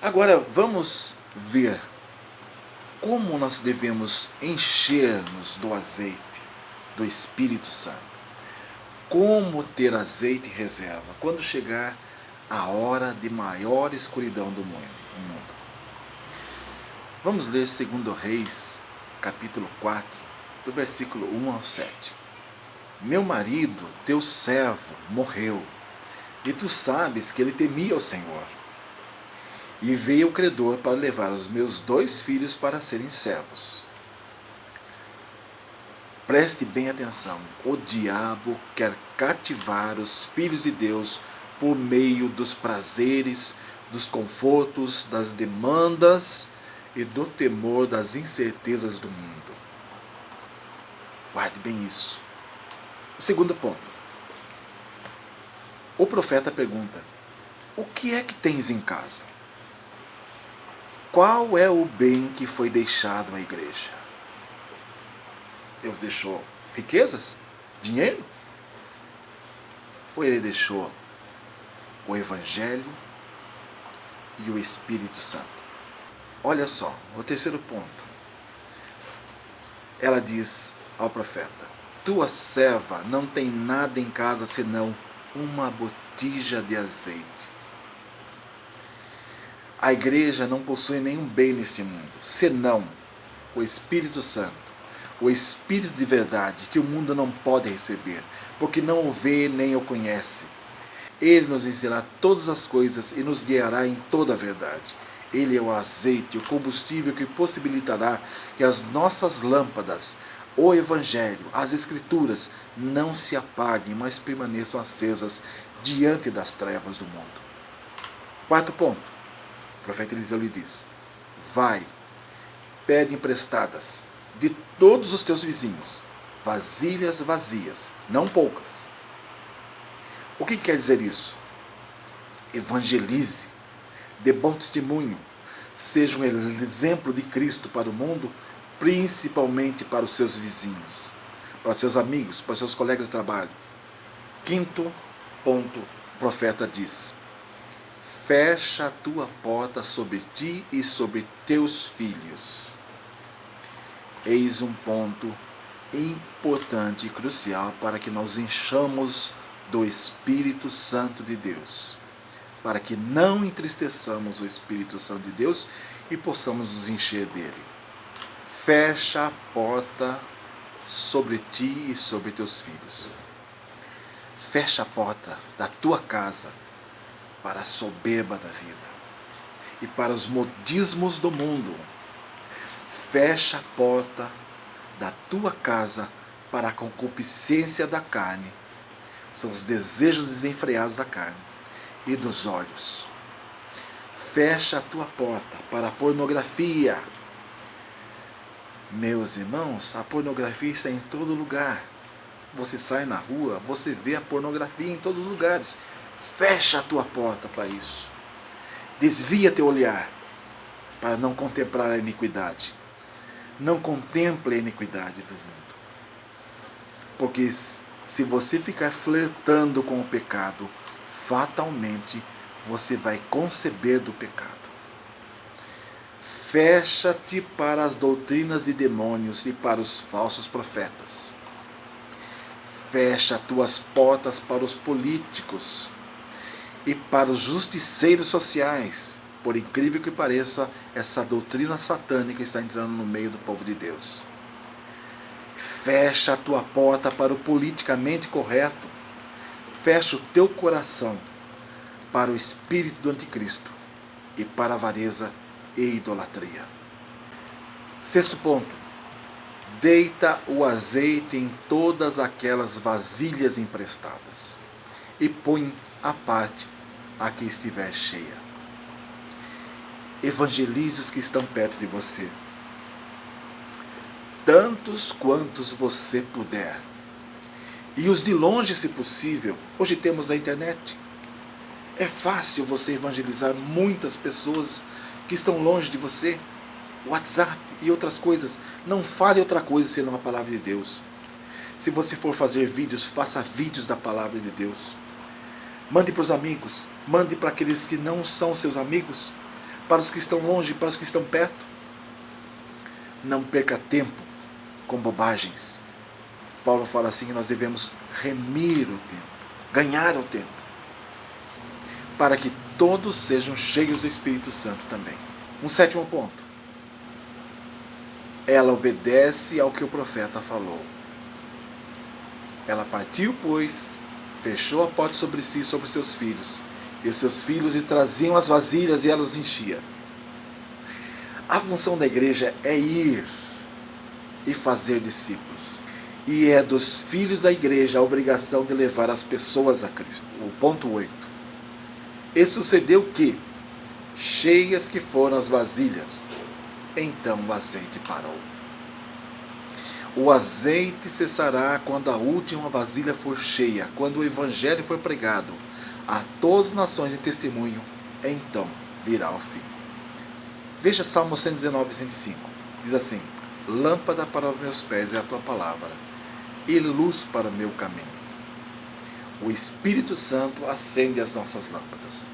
Agora vamos ver como nós devemos encher-nos do azeite do Espírito Santo. Como ter azeite em reserva quando chegar a hora de maior escuridão do mundo. Vamos ler 2 Reis, capítulo 4, do versículo 1 ao 7. Meu marido, teu servo, morreu, e tu sabes que ele temia o Senhor. E veio o credor para levar os meus 2 filhos para serem servos. Preste bem atenção, o diabo quer cativar os filhos de Deus por meio dos prazeres, dos confortos, das demandas e do temor das incertezas do mundo. Guarde bem isso. O segundo ponto. O profeta pergunta: o que é que tens em casa? Qual é o bem que foi deixado à igreja? Deus deixou riquezas? Dinheiro? Ou ele deixou o Evangelho e o Espírito Santo? Olha só, o terceiro ponto. Ela diz ao profeta: tua serva não tem nada em casa senão uma botija de azeite. A igreja não possui nenhum bem neste mundo, senão o Espírito Santo, o Espírito de verdade, que o mundo não pode receber, porque não o vê nem o conhece. Ele nos ensinará todas as coisas e nos guiará em toda a verdade. Ele é o azeite, o combustível que possibilitará que as nossas lâmpadas, o Evangelho, as Escrituras, não se apaguem, mas permaneçam acesas diante das trevas do mundo. Quarto ponto. O profeta Eliseu lhe diz: vai, pede emprestadas de todos os teus vizinhos, vasilhas vazias, não poucas. O que quer dizer isso? Evangelize, dê bom testemunho, seja um exemplo de Cristo para o mundo, principalmente para os seus vizinhos, para os seus amigos, para os seus colegas de trabalho. Quinto ponto, o profeta diz: fecha a tua porta sobre ti e sobre teus filhos. Eis um ponto importante e crucial para que nós enchamos do Espírito Santo de Deus, para que não entristeçamos o Espírito Santo de Deus e possamos nos encher dele. Fecha a porta sobre ti e sobre teus filhos. Fecha a porta da tua casa para a soberba da vida e para os modismos do mundo. Fecha a porta da tua casa para a concupiscência da carne, são os desejos desenfreados da carne e dos olhos. Fecha a tua porta para a pornografia. Meus irmãos, a pornografia está em todo lugar. Você sai na rua, você vê a pornografia em todos os lugares. Fecha a tua porta para isso. Desvia teu olhar para não contemplar a iniquidade. Não contemple a iniquidade do mundo. Porque se você ficar flertando com o pecado, fatalmente você vai conceber do pecado. Fecha-te para as doutrinas de demônios e para os falsos profetas. Fecha tuas portas para os políticos e para os justiceiros sociais. Por incrível que pareça, essa doutrina satânica está entrando no meio do povo de Deus. Fecha a tua porta para o politicamente correto. Fecha o teu coração para o espírito do anticristo e para a avareza e idolatria. Sexto ponto. Deita o azeite em todas aquelas vasilhas emprestadas e põe à parte a que estiver cheia. Evangelize os que estão perto de você, tantos quantos você puder. E os de longe, se possível. Hoje temos a internet. É fácil você evangelizar muitas pessoas que estão longe de você. WhatsApp e outras coisas. Não fale outra coisa senão a palavra de Deus. Se você for fazer vídeos, faça vídeos da palavra de Deus. Mande para os amigos. Mande para aqueles que não são seus amigos, para os que estão longe, para os que estão perto. Não perca tempo com bobagens. Paulo fala assim que nós devemos remir o tempo, ganhar o tempo, para que todos sejam cheios do Espírito Santo também. Um sétimo ponto. Ela obedece ao que o profeta falou. Ela partiu, pois, fechou a porta sobre si e sobre seus filhos. E os seus filhos lhe traziam as vasilhas e ela os enchia. A função da igreja é ir e fazer discípulos. E é dos filhos da igreja a obrigação de levar as pessoas a Cristo. O ponto 8. E sucedeu que, cheias que foram as vasilhas, então o azeite parou. O azeite cessará quando a última vasilha for cheia, quando o evangelho for pregado a todas as nações em testemunho, então virá o fim. Veja Salmo 119, 105. Diz assim: lâmpada para os meus pés é a tua palavra, e luz para o meu caminho. O Espírito Santo acende as nossas lâmpadas.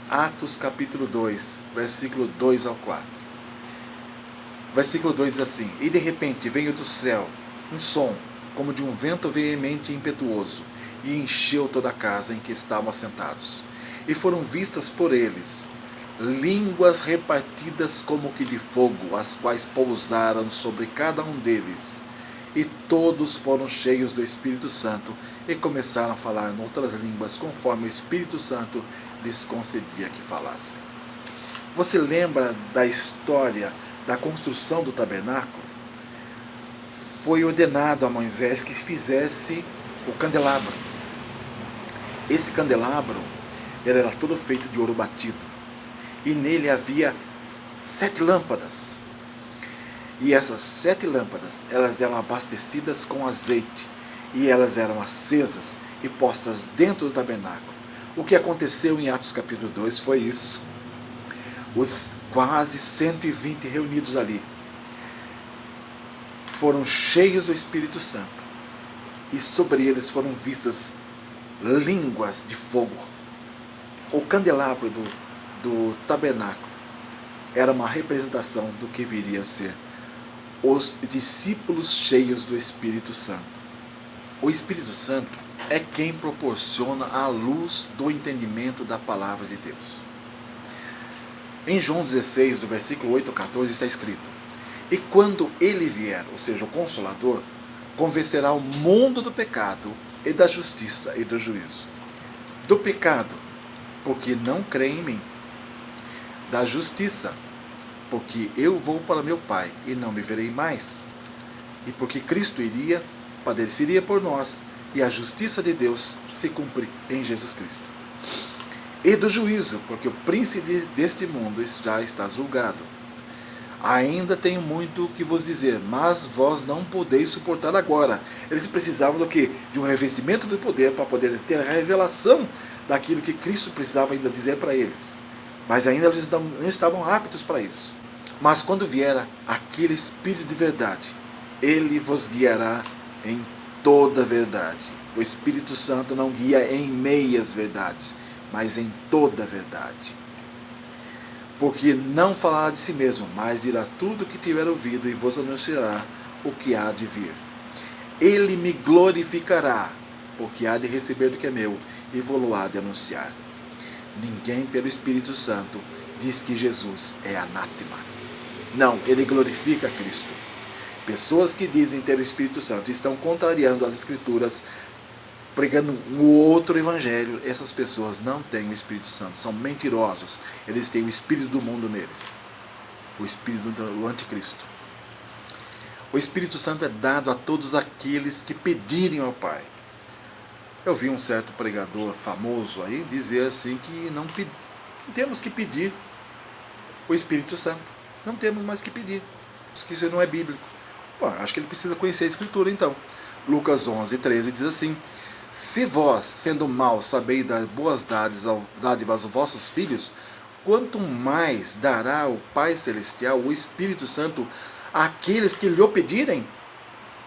Atos capítulo 2, versículo 2 ao 4. Versículo 2 diz assim: e de repente veio do céu um som, como de um vento veemente e impetuoso, e encheu toda a casa em que estavam assentados. E foram vistas por eles línguas repartidas como que de fogo, as quais pousaram sobre cada um deles. E todos foram cheios do Espírito Santo e começaram a falar em outras línguas, conforme o Espírito Santo lhes concedia que falassem. Você lembra da história da construção do tabernáculo? Foi ordenado a Moisés que fizesse o candelabro. Esse candelabro era todo feito de ouro batido. E nele havia 7 lâmpadas. E essas 7 lâmpadas, elas eram abastecidas com azeite. E elas eram acesas e postas dentro do tabernáculo. O que aconteceu em Atos capítulo 2 foi isso. Os quase 120 reunidos ali foram cheios do Espírito Santo. E sobre eles foram vistas línguas de fogo. O candelabro do tabernáculo era uma representação do que viria a ser os discípulos cheios do Espírito Santo. O Espírito Santo é quem proporciona a luz do entendimento da palavra de Deus. Em João 16, do versículo 8 ao 14, está escrito: e quando ele vier, ou seja, o Consolador, convencerá o mundo do pecado e da justiça e do juízo. Do pecado, porque não crê em mim. Da justiça, porque eu vou para meu Pai e não me verei mais. E porque Cristo padeceria por nós, e a justiça de Deus se cumpre em Jesus Cristo. E do juízo, porque o príncipe deste mundo já está julgado. Ainda tenho muito que vos dizer, mas vós não podeis suportar agora. Eles precisavam do quê? De um revestimento do poder para poder ter a revelação daquilo que Cristo precisava ainda dizer para eles. Mas ainda eles não estavam aptos para isso. Mas quando vier aquele Espírito de verdade, ele vos guiará em toda a verdade. O Espírito Santo não guia em meias verdades, mas em toda a verdade. Porque não falará de si mesmo, mas dirá tudo o que tiver ouvido e vos anunciará o que há de vir. Ele me glorificará, porque há de receber do que é meu e vou-lo há de anunciar. Ninguém pelo Espírito Santo diz que Jesus é anátema. Não, ele glorifica Cristo. Pessoas que dizem ter o Espírito Santo estão contrariando as Escrituras, pregando um outro evangelho. Essas pessoas não têm o Espírito Santo, são mentirosos. Eles têm o espírito do mundo neles, o espírito do anticristo. O Espírito Santo é dado a todos aqueles que pedirem ao Pai. Eu vi um certo pregador famoso aí dizer assim que não temos que pedir o Espírito Santo. Não temos mais que pedir. Que isso não é bíblico. Bom, acho que ele precisa conhecer a Escritura então. Lucas 11, 13 diz assim: se vós, sendo maus, sabeis dar boas dádivas aos vossos filhos, quanto mais dará o Pai Celestial, o Espírito Santo, àqueles que lhe o pedirem?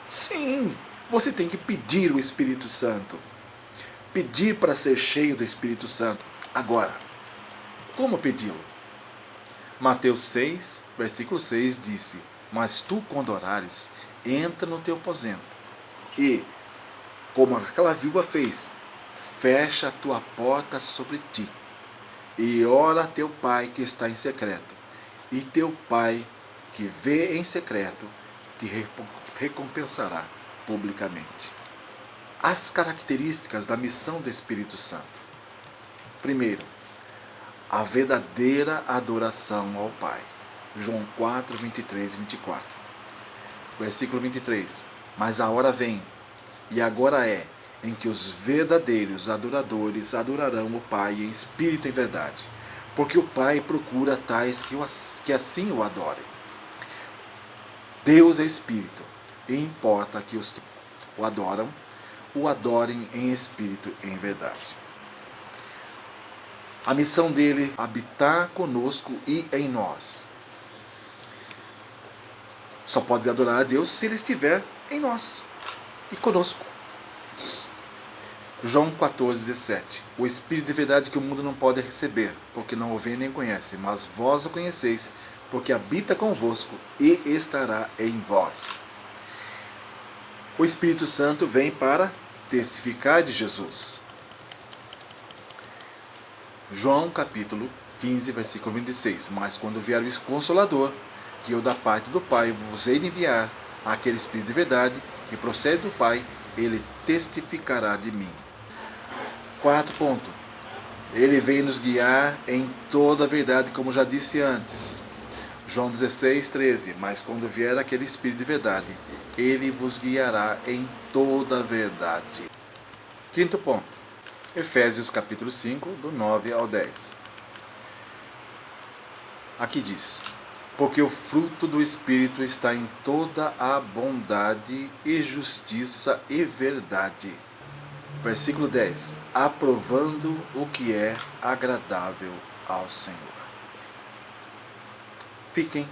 Sim, você tem que pedir o Espírito Santo. Pedir para ser cheio do Espírito Santo. Agora, como pedi-lo? Mateus 6, versículo 6 disse: mas tu, quando orares, entra no teu aposento e, como aquela viúva fez, fecha a tua porta sobre ti e ora a teu pai que está em secreto, e teu pai que vê em secreto te recompensará publicamente. As características da missão do Espírito Santo. Primeiro, a verdadeira adoração ao Pai. João 4, 23 e 24. Versículo 23. Mas a hora vem, e agora é, em que os verdadeiros adoradores adorarão o Pai em espírito e em verdade, porque o Pai procura tais que assim o adorem. Deus é espírito, e importa que os que o adorem em espírito e em verdade. A missão dele é habitar conosco e em nós. Só pode adorar a Deus se ele estiver em nós e conosco. João 14, 17. O Espírito de verdade que o mundo não pode receber, porque não o vê nem conhece, mas vós o conheceis, porque habita convosco e estará em vós. O Espírito Santo vem para testificar de Jesus. João capítulo 15, versículo 26. Mas quando vier o Consolador, que eu da parte do Pai vos hei de enviar, aquele Espírito de verdade que procede do Pai, ele testificará de mim. Quarto ponto. Ele vem nos guiar em toda a verdade, como já disse antes. João 16, 13. Mas quando vier aquele Espírito de verdade, ele vos guiará em toda a verdade. Quinto ponto. Efésios capítulo 5, do 9 ao 10. Aqui diz: porque o fruto do Espírito está em toda a bondade e justiça e verdade. Versículo 10. Aprovando o que é agradável ao Senhor. Fiquem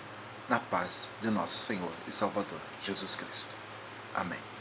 na paz de nosso Senhor e Salvador, Jesus Cristo. Amém.